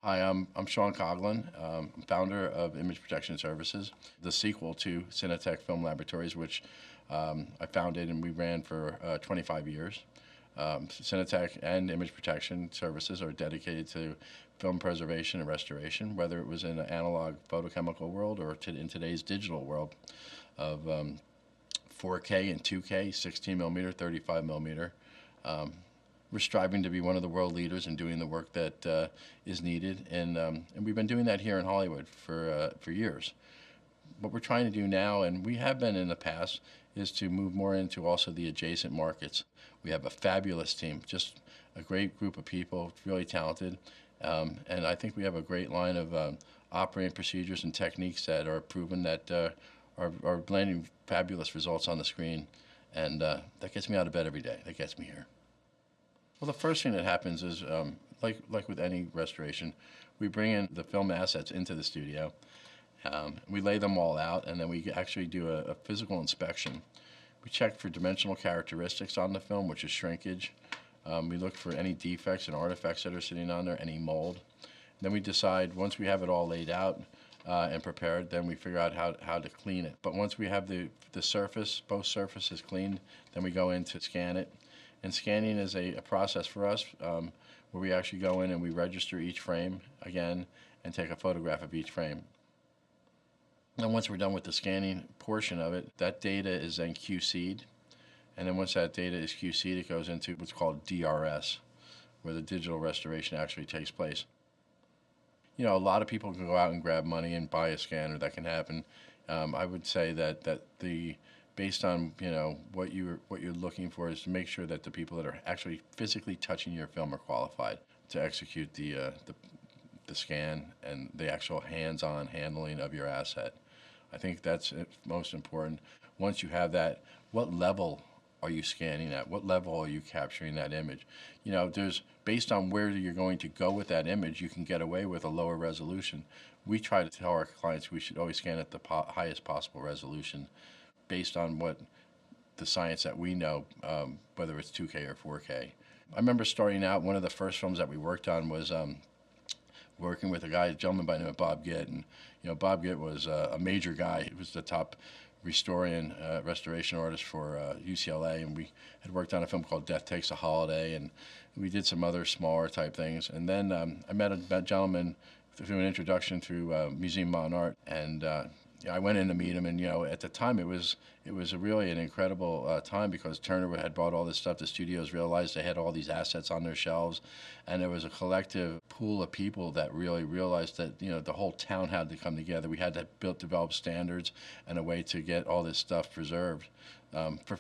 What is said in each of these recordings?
Hi, I'm Sean Coughlin, founder of Image Protection Services, the sequel to Cinetech Film Laboratories, which I founded and we ran for 25 years. Cinetech and Image Protection Services are dedicated to film preservation and restoration, whether it was in an analog photochemical world or in today's digital world of 4K and 2K, 16 millimeter, 35 millimeter. We're striving to be one of the world leaders in doing the work that is needed, and we've been doing that here in Hollywood for years. What we're trying to do now, and we have been in the past, is to move more into also the adjacent markets. We have a fabulous team, just a great group of people, really talented, and I think we have a great line of operating procedures and techniques that are proven that are landing fabulous results on the screen, and that gets me out of bed every day. That gets me here. Well, the first thing that happens is, like with any restoration, we bring in the film assets into the studio. We lay them all out, and then we actually do a physical inspection. We check for dimensional characteristics on the film, which is shrinkage. We look for any defects and artifacts that are sitting on there, any mold. Then we decide, once we have it all laid out and prepared, then we figure out how to clean it. But once we have the surface, both surfaces cleaned, then we go in to scan it. And scanning is a process for us where we actually go in and we register each frame again and take a photograph of each frame. And once we're done with the scanning portion of it, that data is then QC'd. And then once that data is QC'd, it goes into what's called DRS, where the digital restoration actually takes place. You know, a lot of people can go out and grab money and buy a scanner. That can happen. I would say that based on what you're looking for is to make sure that the people that are actually physically touching your film are qualified to execute the scan and the actual hands-on handling of your asset. I think that's most important. Once you have that, what level are you scanning at? What level are you capturing that image? You know, there's based on where you're going to go with that image, you can get away with a lower resolution. We try to tell our clients we should always scan at the highest possible resolution, based on what the science that we know, whether it's 2K or 4K. I remember starting out, one of the first films that we worked on was working with a gentleman by the name of Bob Gitt. And Bob Gitt was a major guy. He was the top restoration artist for UCLA, and we had worked on a film called Death Takes a Holiday, and we did some other smaller type things. And then I met a gentleman through an introduction through Museum of Modern Art, and I went in to meet him, and at the time it was really an incredible time because Turner had bought all this stuff. The studios realized they had all these assets on their shelves, and there was a collective pool of people that really realized that the whole town had to come together. We had to develop standards and a way to get all this stuff preserved.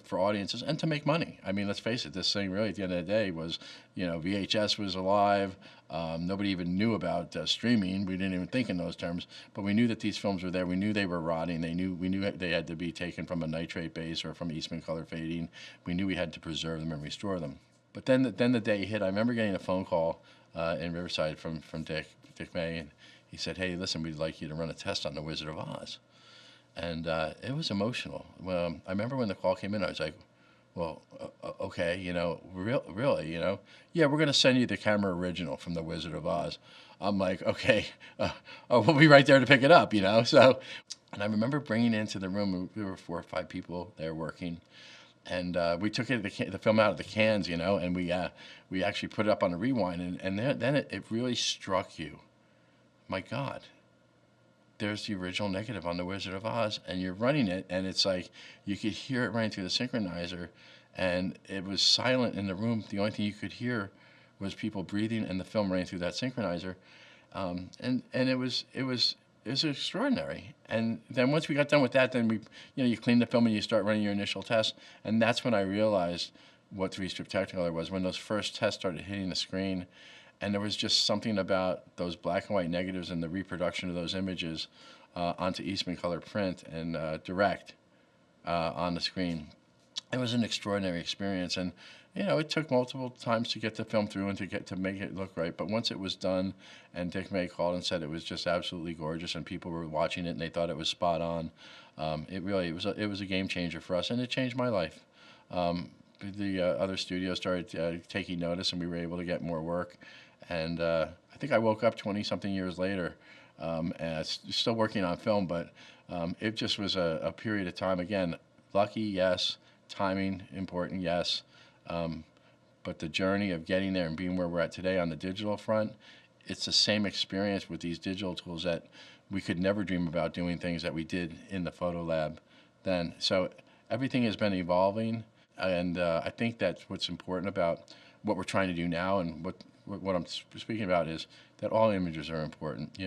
For audiences and to make money. I mean, let's face it, this thing really at the end of the day was, VHS was alive. Nobody even knew about streaming. We didn't even think in those terms, but we knew that these films were there. We knew they were rotting. We knew they had to be taken from a nitrate base or from Eastman color fading. We knew we had to preserve them and restore them. But then the day hit. I remember getting a phone call in Riverside from Dick May, and he said, "Hey, listen, we'd like you to run a test on The Wizard of Oz." And it was emotional. Well, I remember when the call came in, I was like, well, okay, really, yeah, we're going to send you the camera original from The Wizard of Oz. I'm like, okay, we'll be right there to pick it up, So, and I remember bringing into the room, there were 4 or 5 people there working, and we took the film out of the cans, and we actually put it up on a rewind, and then it really struck you. My God. There's the original negative on The Wizard of Oz, and you're running it, and it's like you could hear it running through the synchronizer, and it was silent in the room. The only thing you could hear was people breathing and the film running through that synchronizer, and it was extraordinary. And then once we got done with that, then you clean the film and you start running your initial tests, and that's when I realized what 3-strip Technicolor was, when those first tests started hitting the screen. And there was just something about those black and white negatives and the reproduction of those images onto Eastman color print and direct on the screen. It was an extraordinary experience, and it took multiple times to get the film through and to make it look right. But once it was done, and Dick May called and said it was just absolutely gorgeous, and people were watching it and they thought it was spot on. It was a game changer for us, and it changed my life. The other studios started taking notice, and we were able to get more work. And I think I woke up 20-something years later, and still working on film, but it just was a period of time. Again, lucky, yes. Timing, important, yes. But the journey of getting there and being where we're at today on the digital front, it's the same experience with these digital tools that we could never dream about doing things that we did in the photo lab then. So everything has been evolving, and I think that's what's important about what we're trying to do now, and what I'm speaking about is that all images are important.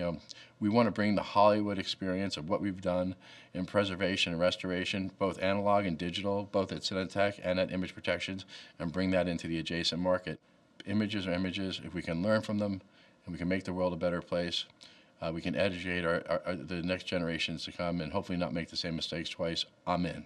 We want to bring the Hollywood experience of what we've done in preservation and restoration, both analog and digital, both at Cinetech and at Image Protections, and bring that into the adjacent market. Images are images. If we can learn from them and we can make the world a better place, we can educate the next generations to come and hopefully not make the same mistakes twice. I'm in.